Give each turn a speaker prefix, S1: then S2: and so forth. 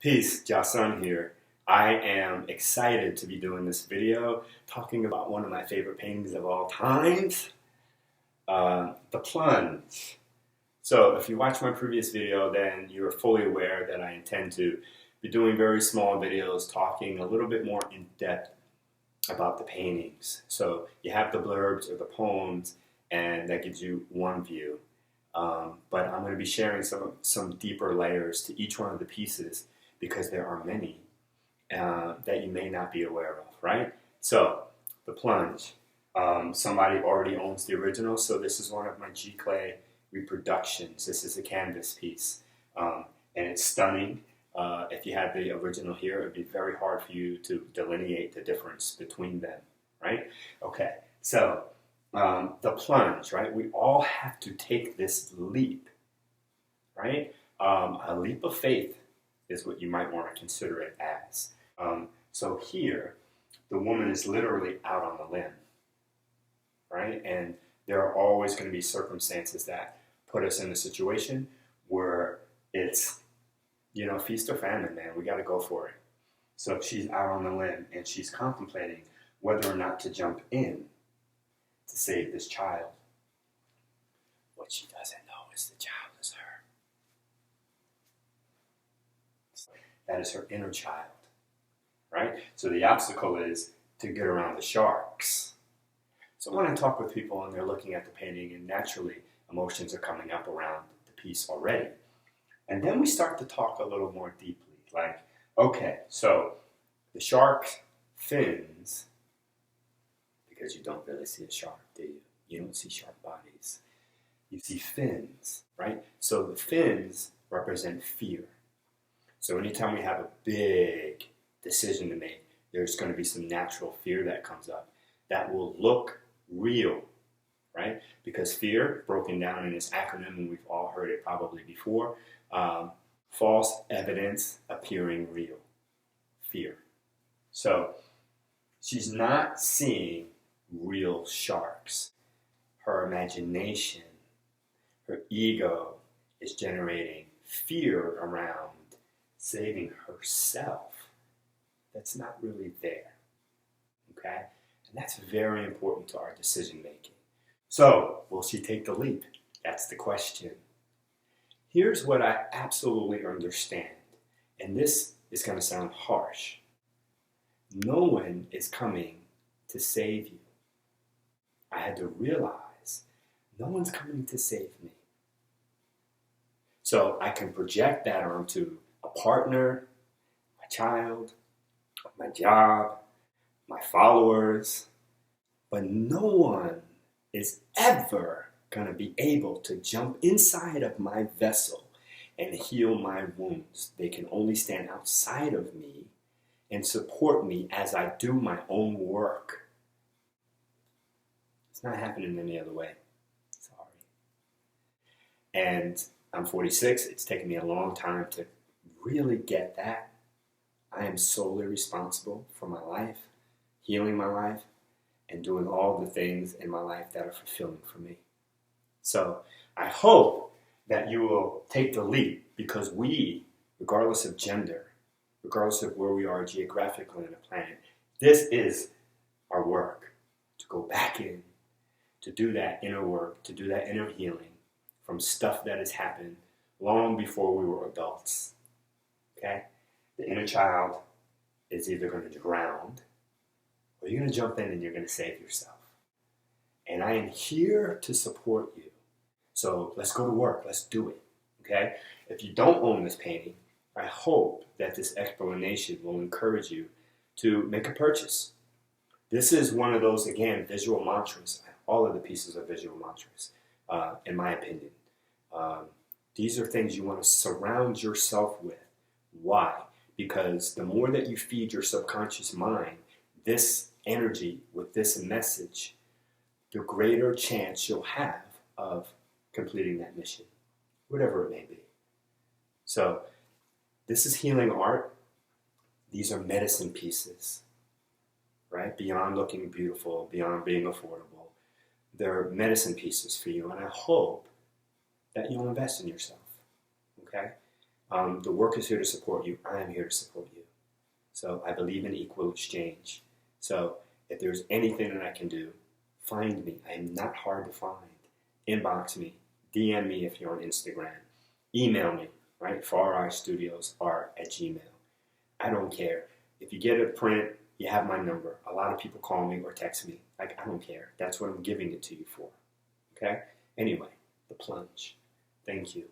S1: Peace, JahSun here. I am excited to be doing this video talking about one of my favorite paintings of all times, The Plunge. So if you watched my previous video, then you're fully aware that I intend to be doing very small videos talking a little bit more in depth about the paintings. So you have the blurbs or the poems, and that gives you one view. But I'm going to be sharing some deeper layers to each one of the pieces, because there are many that you may not be aware of, right? So, The Plunge. Somebody already owns the original, so this is one of my G-Clay reproductions. This is a canvas piece, and it's stunning. If you had the original here, it would be very hard for you to delineate the difference between them, right? Okay, so The Plunge, right? We all have to take this leap, right? A leap of faith is what you might want to consider it as. So here, the woman is literally out on the limb, right? And there are always going to be circumstances that put us in a situation where it's, you know, feast or famine, man. We got to go for it. So she's out on the limb and she's contemplating whether or not to jump in to save this child. What she doesn't know is the child is her. That is her inner child, right? So the obstacle is to get around the sharks. So when I talk with people and they're looking at the painting, and naturally emotions are coming up around the piece already. And then we start to talk a little more deeply, like, okay, so the shark's fins, because you don't really see a shark, do you? You don't see shark bodies. You see fins, right? So the fins represent fear. So anytime we have a big decision to make, there's going to be some natural fear that comes up that will look real, right? Because fear, broken down in this acronym, and we've all heard it probably before, false evidence appearing real. Fear. So she's not seeing real sharks. Her imagination, her ego is generating fear around saving herself. That's not really there, okay? And that's very important to our decision making. So, will she take the leap? That's the question. Here's what I absolutely understand, and this is going to sound harsh. No one is coming to save you. I had to realize no one's coming to save me. So I can project that onto a partner, my child, my job, my followers, but no one is ever going to be able to jump inside of my vessel and heal my wounds. They can only stand outside of me and support me as I do my own work. It's not happening any other way. Sorry. And I'm 46. It's taken me a long time to really get that. I am solely responsible for my life, healing my life, and doing all the things in my life that are fulfilling for me. So I hope that you will take the leap, because we, regardless of gender, regardless of where we are geographically on the planet, this is our work, to go back in, to do that inner work, to do that inner healing from stuff that has happened long before we were adults. Okay? The inner child is either going to drown, or you're going to jump in and you're going to save yourself. And I am here to support you. So let's go to work. Let's do it. Okay? If you don't own this painting, I hope that this explanation will encourage you to make a purchase. This is one of those, again, visual mantras. All of the pieces are visual mantras, in my opinion. These are things you want to surround yourself with. Why? Because the more that you feed your subconscious mind this energy with this message, the greater chance you'll have of completing that mission, whatever it may be. So this is healing art. These are medicine pieces, right? Beyond looking beautiful, beyond being affordable. They're medicine pieces for you, and I hope that you'll invest in yourself, okay? The work is here to support you. I am here to support you. So I believe in equal exchange. So if there's anything that I can do, find me. I am not hard to find. Inbox me. DM me if you're on Instagram. Email me, right? FariStudios@gmail. I don't care. If you get a print, you have my number. A lot of people call me or text me. Like, I don't care. That's what I'm giving it to you for. Okay? Anyway, the plunge. Thank you.